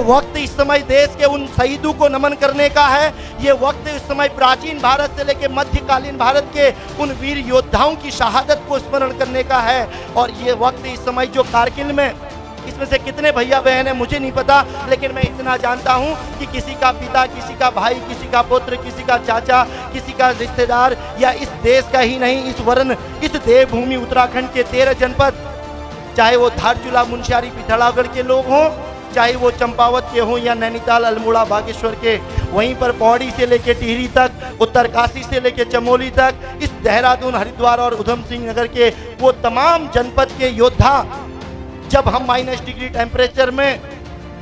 वक्त इस समय देश के उन शहीदों को नमन करने का है। ये वक्त इस समय प्राचीन भारत से लेकर मध्यकालीन भारत के उन वीर योद्धाओं की शहादत को स्मरण करने का है। और ये वक्त इस समय जो कारगिल में, इसमें से कितने भैया बहन है मुझे नहीं पता, लेकिन मैं इतना जानता हूं कि किसी का पिता, किसी का भाई, किसी का पुत्र, किसी का चाचा, किसी का रिश्तेदार, या इस देश का ही नहीं, इस वर्ण, इस देवभूमि उत्तराखंड के 13 जनपद, चाहे वो धारचूला, मुनस्यारी, पिथौरागढ़ के लोग हों, चाहे वो चंपावत के हों या नैनीताल, अल्मोड़ा, बागेश्वर के, वहीं पर पौड़ी से लेकर टिहरी तक, उत्तरकाशी से लेकर चमोली तक, इस देहरादून, हरिद्वार और उधम सिंह नगर के वो तमाम जनपद के योद्धा जब हम माइनस डिग्री टेम्परेचर में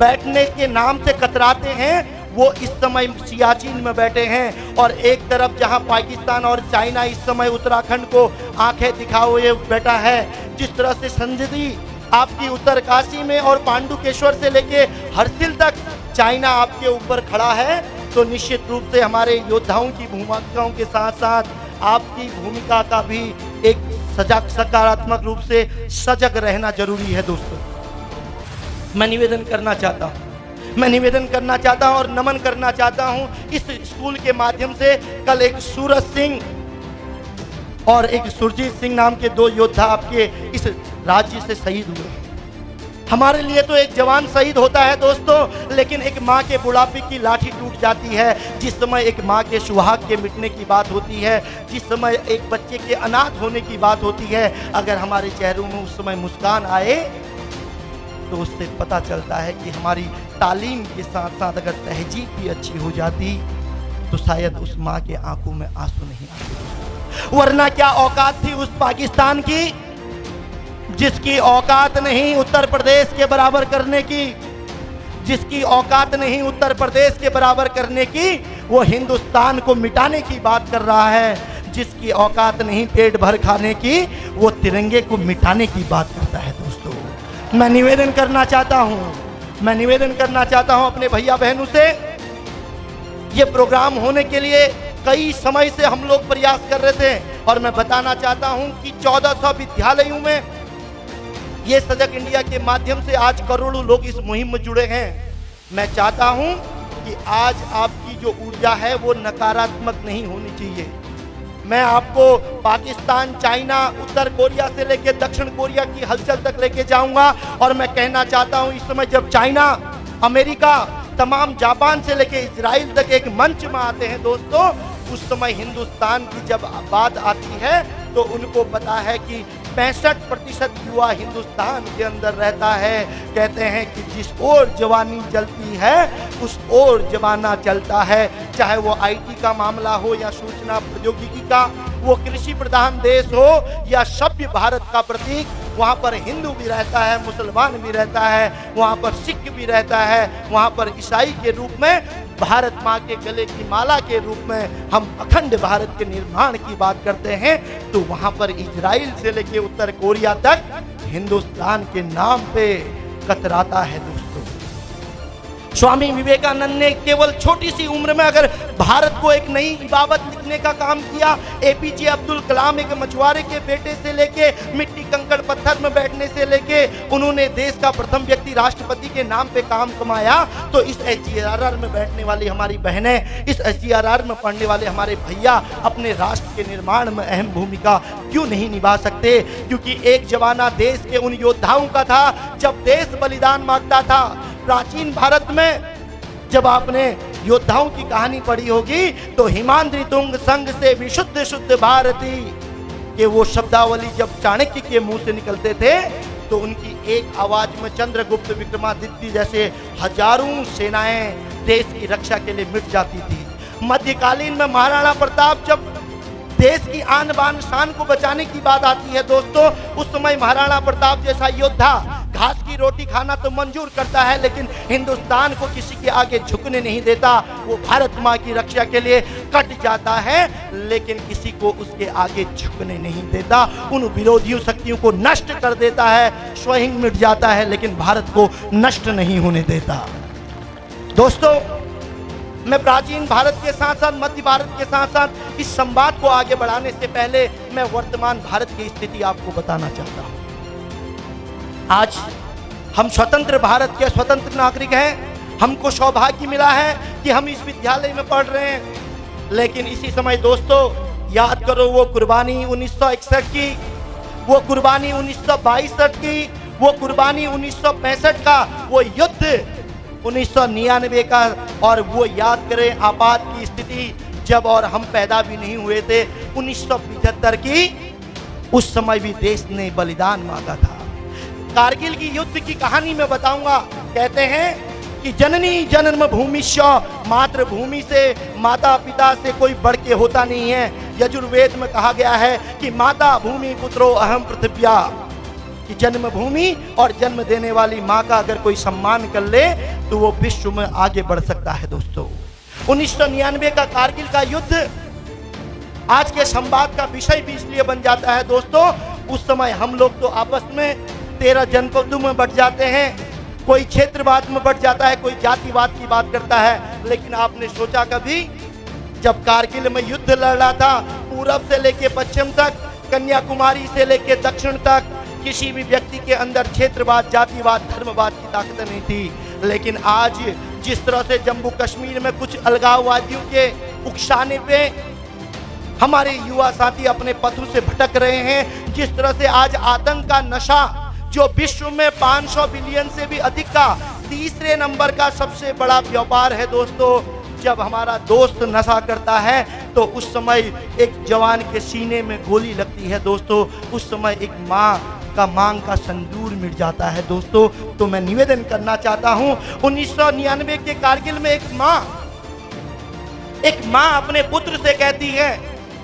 बैठने के नाम से कतराते हैं, वो इस समय सियाचिन में बैठे हैं। और एक तरफ जहां पाकिस्तान और चाइना इस समय उत्तराखंड को आंखें दिखाए हुए बैठा है, जिस तरह से संजदी आपकी उत्तरकाशी में और पांडुकेश्वर से लेके हरसिल तक चाइना आपके ऊपर खड़ा है, तो निश्चित रूप से हमारे योद्धाओं की भूमिकाओं के साथ साथ आपकी भूमिका का भी एक सकारात्मक रूप से सजग रहना जरूरी है। दोस्तों, मैं निवेदन करना चाहता हूं और नमन करना चाहता हूं इस स्कूल के माध्यम से। कल एक सूरज सिंह और एक सुरजीत सिंह नाम के 2 योद्धा आपके इस राज्य से शहीद हुए। हमारे लिए तो एक जवान शहीद होता है दोस्तों, लेकिन एक माँ के बुढ़ापे की लाठी टूट जाती है। जिस समय एक माँ के सुहाग के मिटने की बात होती है, जिस समय एक बच्चे के अनाथ होने की बात होती है, अगर हमारे चेहरों में उस समय मुस्कान आए तो उससे पता चलता है कि हमारी तालीम के साथ साथ अगर तहजीब भी अच्छी हो जाती तो शायद उस माँ के आंखों में आंसू नहीं आते। वरना क्या औकात थी उस पाकिस्तान की, जिसकी औकात नहीं उत्तर प्रदेश के बराबर करने की, जिसकी औकात नहीं उत्तर प्रदेश के बराबर करने की, वो हिंदुस्तान को मिटाने की बात कर रहा है। जिसकी औकात नहीं पेट भर खाने की, वो तिरंगे को मिटाने की बात करता है। दोस्तों, मैं निवेदन करना चाहता हूं अपने भैया बहनों से, ये प्रोग्राम होने के लिए कई समय से हम लोग प्रयास कर रहे थे, और मैं बताना चाहता हूं कि 1400 विद्यालयों में ये सजग इंडिया के माध्यम से आज करोड़ों लोग इस मुहिम में जुड़े हैं। मैं चाहता हूं कि आज आपकी जो ऊर्जा है वो नकारात्मक नहीं होनी चाहिए। मैं आपको पाकिस्तान, चाइना, उत्तर कोरिया से लेकर दक्षिण कोरिया की हलचल तक लेके जाऊंगा, और मैं कहना चाहता हूं इस समय जब चाइना, अमेरिका, तमाम जापान से लेकर इजराइल तक एक मंच में आते हैं दोस्तों, उस समय हिंदुस्तान की जब बात आती है तो उनको पता है कि 65% युवा हिंदुस्तान के अंदर रहता है। कहते हैं कि जिस ओर जवानी जलती है उस ओर जमाना चलता है। चाहे वो IT का मामला हो या सूचना प्रौद्योगिकी का, वो कृषि प्रधान देश हो या सभ्य भारत का प्रतीक, वहाँ पर हिंदू भी रहता है, मुसलमान भी रहता है, वहाँ पर सिख भी रहता है, वहाँ पर ईसाई के रूप में, भारत माँ के गले की माला के रूप में हम अखंड भारत के निर्माण की बात करते हैं, तो वहाँ पर इजराइल से लेकर उत्तर कोरिया तक हिंदुस्तान के नाम पे कतराता है। दोस्तों, स्वामी विवेकानंद ने केवल छोटी सी उम्र में अगर भारत को एक नई इबादत लिखने का काम किया, APJ अब्दुल कलाम एक मछुआरे के बेटे से लेके मिट्टी कंकड़ पत्थर में बैठने से लेके उन्होंने देश का प्रथम व्यक्ति राष्ट्रपति के नाम पे काम कमाया, तो इस SGRR में बैठने वाली हमारी बहनें, इस SGRR में पढ़ने वाले हमारे भैया अपने राष्ट्र के निर्माण में अहम भूमिका क्यों नहीं निभा सकते? क्योंकि एक जमाना देश के उन योद्धाओं का था जब देश बलिदान मांगता था। प्राचीन भारत में जब आपने योद्धाओं की कहानी पढ़ी होगी तो हिमाद्री तुंग संग से विशुद्ध शुद्ध भारती के वो शब्दावली जब चाणक्य के मुंह से निकलते थे तो उनकी एक आवाज में चंद्रगुप्त, विक्रमादित्य जैसे हजारों सेनाएं देश की रक्षा के लिए मिट जाती थी। मध्यकालीन में महाराणा प्रताप जब देश की आन बान शान को बचाने की बात आती है दोस्तों, उस समय महाराणा प्रताप जैसा योद्धा घास की रोटी खाना तो मंजूर करता है, लेकिन हिंदुस्तान को किसी के आगे झुकने नहीं देता। वो भारत माँ की रक्षा के लिए कट जाता है, लेकिन किसी को उसके आगे झुकने नहीं देता। उन विरोधियों शक्तियों को नष्ट कर देता है, स्वयं मिट जाता है, लेकिन भारत को नष्ट नहीं होने देता। दोस्तों, मैं प्राचीन भारत के साथ साथ मध्य भारत के साथ साथ इस संवाद को आगे बढ़ाने से पहले मैं वर्तमान भारत की स्थिति आपको बताना चाहता हूं। आज हम स्वतंत्र भारत के स्वतंत्र नागरिक हैं। हमको सौभाग्य मिला है कि हम इस विद्यालय में पढ़ रहे हैं। लेकिन इसी समय दोस्तों याद करो वो कुर्बानी 1961 की, वो कुर्बानी 1962 की, वो कुर्बानी 1965 का, वो युद्ध 1999 का, और वो याद करें आपात की स्थिति जब और हम पैदा भी नहीं हुए थे 1975 की, उस समय भी देश ने बलिदान मांगा था। कारगिल की युद्ध की कहानी मैं बताऊंगा। कहते हैं कि जननी जन्मभूमिश्च, मातृभूमि से, माता पिता से कोई बढ़ के होता नहीं है। यजुर्वेद में कहा गया है कि माता भूमि पुत्रो अहम पृथिव्या, कि जन्मभूमि और जन्म देने वाली माँ का अगर कोई सम्मान कर ले तो वो विश्व में आगे बढ़ सकता है। दोस्तों 1999 का कारगिल का युद्ध आज के संवाद का विषय भी इसलिए बन जाता है दोस्तों, उस समय हम लोग तो आपस में 13 जनपदों में बट जाते हैं, कोई क्षेत्रवाद में बट जाता है, कोई जातिवाद की बात करता है। लेकिन आपने सोचा कभी जब कारगिल में युद्ध लड़ रहा था, पूरब से लेके पश्चिम तक, कन्याकुमारी से लेके दक्षिण तक, किसी भी व्यक्ति के अंदर क्षेत्रवाद, जातिवाद, धर्मवाद की ताकत नहीं थी। लेकिन आज जिस तरह से जम्मू कश्मीर में कुछ अलगाववादियों के उकसाने पे हमारे युवा साथी अपने पथों से भटक रहे हैं, जिस तरह से आज आतंक का नशा जो विश्व में 500 बिलियन से भी अधिक का तीसरे नंबर का सबसे बड़ा व्यापार है दोस्तों, जब हमारा दोस्त नशा करता है तो उस समय एक जवान के सीने में गोली लगती है दोस्तों, उस समय एक माँ का मांग का संदूर मिट जाता है दोस्तों। तो मैं निवेदन करना चाहता हूँ 1999 के कारगिल में एक माँ अपने पुत्र से कहती है,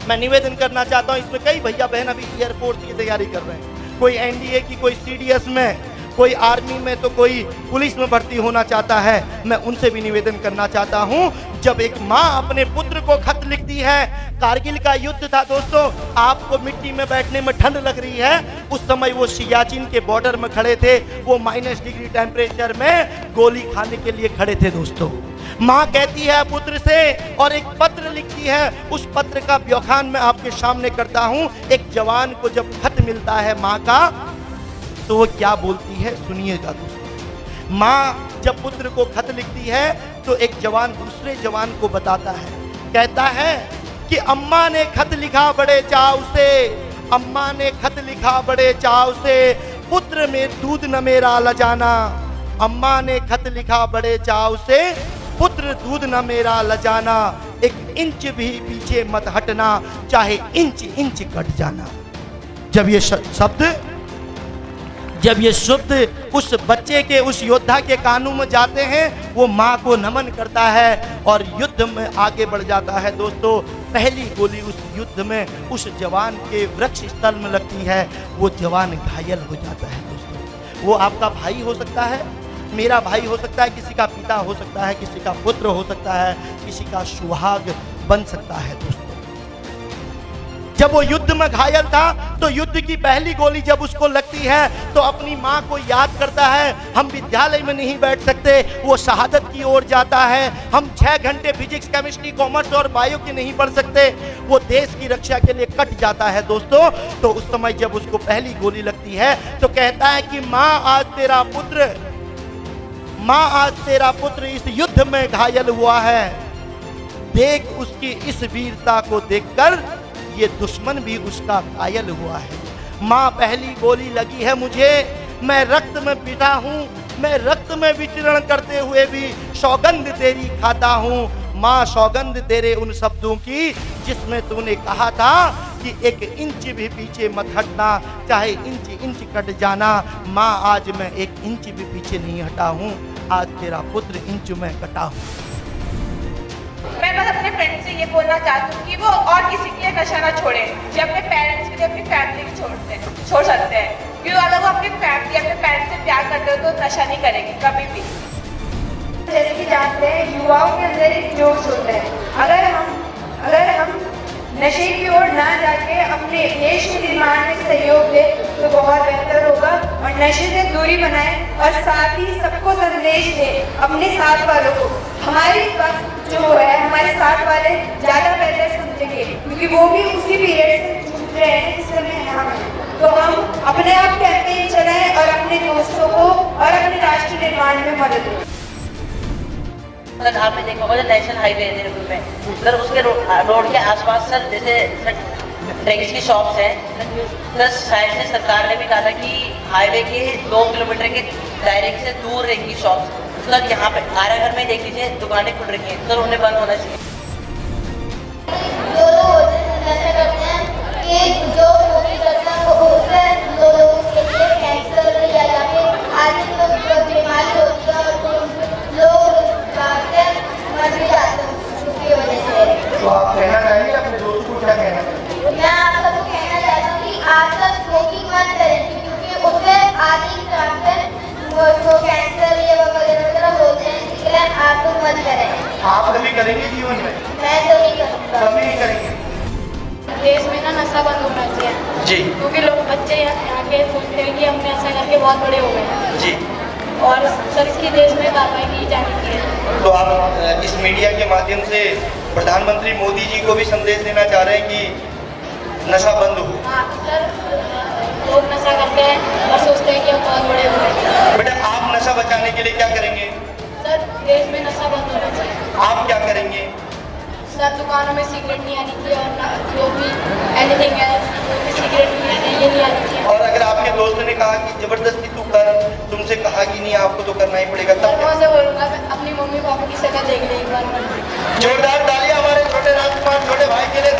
मैं निवेदन करना चाहता हूँ, इसमें कई भैया बहन अभी एयरफोर्स की तैयारी कर रहे हैं, कोई एनडीए की, कोई सीडीएस में, कोई आर्मी में, तो कोई पुलिस में भर्ती होना चाहता है। मैं उनसे भी निवेदन करना चाहता हूं, जब एक माँ अपने पुत्र को खत लिखती है, कारगिल का युद्ध था दोस्तों, आपको मिट्टी में बैठने में ठंड लग रही है, उस समय वो सियाचिन के बॉर्डर में खड़े थे, वो -डिग्री टेम्परेचर में गोली खाने के लिए खड़े थे दोस्तों। माँ कहती है पुत्र से और एक पत्र लिखती है, उस पत्र का व्याख्यान मैं आपके सामने करता हूँ। एक जवान को जब खत मिलता है माँ का, तो वो क्या बोलती है सुनिएगा दोस्तों। माँ जब पुत्र को खत लिखती है तो एक जवान दूसरे जवान को बताता है, कहता है कि अम्मा ने खत लिखा बड़े चाव से, अम्मा ने खत लिखा बड़े चाव से, पुत्र में दूध न मेरा लजाना, अम्मा ने खत लिखा बड़े चाव से, पुत्र दूध न मेरा लजाना, एक इंच भी पीछे मत हटना, चाहे इंच इंच कट जाना। जब ये शब्द उस बच्चे के, उस योद्धा के कानों में जाते हैं, वो माँ को नमन करता है और युद्ध में आगे बढ़ जाता है दोस्तों। पहली गोली उस युद्ध में उस जवान के वृक्ष स्थल में लगती है, वो जवान घायल हो जाता है दोस्तों। वो आपका भाई हो सकता है, मेरा भाई हो सकता है, किसी का पिता हो सकता है, किसी का पुत्र हो सकता है, किसी का सुहाग बन सकता है दोस्तों। जब वो युद्ध में घायल था तो युद्ध की पहली गोली जब उसको लगती है तो अपनी माँ को याद करता है, हम विद्यालय में नहीं बैठ सकते, वो शहादत की ओर जाता है। हम 6 घंटे फिजिक्स, केमिस्ट्री, कॉमर्स और बायो के नहीं पढ़ सकते, वो देश की रक्षा के लिए कट जाता है दोस्तों। तो उस समय जब उसको पहली गोली लगती है तो कहता है कि माँ आज तेरा पुत्र इस युद्ध में घायल हुआ है, देख उसकी इस वीरता को देखकर ये दुश्मन भी उसका घायल हुआ है। माँ पहली गोली लगी है मुझे, मैं रक्त में पिटा हूँ, मैं रक्त में विचरण करते हुए भी सौगंध तेरी खाता हूँ। माँ सौगंध तेरे उन शब्दों की जिसमें तूने कहा था कि 1 इंच भी पीछे मत हटना, चाहे इंच इंच कट जाना। माँ आज मैं 1 इंच भी पीछे नहीं हटा हूँ, आज तेरा पुत्र इंच में कटा हूँ। मैं बस अपने फ्रेंड से ये बोलना चाहती हूँ कि वो और किसी के लिए नशा ना छोड़े, जो अपने पेरेंट्स के लिए अपनी फैमिली छोड़ सकते हैं, क्योंकि अगर वो अपनी फैमिली, अपने पेरेंट्स से प्यार करते हो तो नशा नहीं करेंगे कभी भी। जैसे कि जानते हैं युवाओं के अंदर एक जोश होता है, अगर हम नशे की ओर ना जाके अपने देश के निर्माण में सहयोग दें तो बहुत बेहतर होगा, और नशे से दूरी बनाए और साथ ही सबको संदेश दें अपने साथ वालों को। हमारी बात जो है, हमारे साथ वाले ज़्यादा बेहतर समझेंगे, क्योंकि वो भी उसी पीरियड से जूझ रहे हैं जिस समय हम हैं। तो हम अपने आप कैंपेन चलाएं और अपने दोस्तों को और अपने राष्ट्र निर्माण में मदद दें। सर आपने देखा होगा जो नेशनल हाईवे है देहरादून में, सर उसके रोड के आसपास सर जैसे ड्रग्स की शॉप्स हैं, प्लस साइड से सरकार ने भी कहा था कि हाईवे के 2 किलोमीटर के दायरे से दूर रहेंगी शॉप्स। सर यहाँ पे आराघर में देख लीजिए दुकानें खुल रही हैं, सर उन्हें बंद होना चाहिए। जो लोग होते हैं नशा करते हैं कि जो नौकरी करते हैं वो उससे लोगों के लिए कैंसर या फिर आदि बीमारी होती है और लोग भागते मर भी जाते हैं उसकी वजह से। तो आप कहना चाहेंगे अपने दोस्तों को, क्या कहना चाहेंगे? मैं आप सबको कहना चाहता हूँ कि आप सब स्मोकिंग मत करें क्योंकि उससे आदि वो कैंसर ये वगैरह होते हैं, इसलिए आप लोग मत करें। आप कभी करेंगे जीवन में? मैं तो नहीं करूँगा। कभी नहीं करेंगे। देश में ना नशा बंद होना चाहिए जी। क्योंकि लोग बच्चे यहाँ के सोचते हैं कि हमने ऐसा करके बहुत बड़े हो गए हैं जी। और सर इसकी देश में कार्रवाई की जानी चाहिए। तो आप इस मीडिया के माध्यम से प्रधानमंत्री मोदी जी को भी संदेश देना चाह रहे हैं कि नशा बंद हो? हाँ सर, लोग नशा करते हैं और सोचते हैं कि हम बहुत बड़े हो गए। बेटा आप नशा बचाने के लिए क्या करेंगे? सर देश में नशा बंद होना चाहिए। आप क्या करेंगे? सर दुकानों में सिगरेट नहीं आनी चाहिए और जो भी एनीथिंग है सिगरेट नहीं ये नहीं आनी चाहिए। और अगर आपके दोस्त ने कहा कि जबरदस्ती तू कर, तुमसे कहा कि नहीं आपको तो करना ही पड़ेगा, सर तब मैं से बोलूँगा अपनी मम्मी पापा की शक्ल देख ले एक बार। जोरदार तालियां हमारे छोटे राजकुमार छोटे भाई के लिए।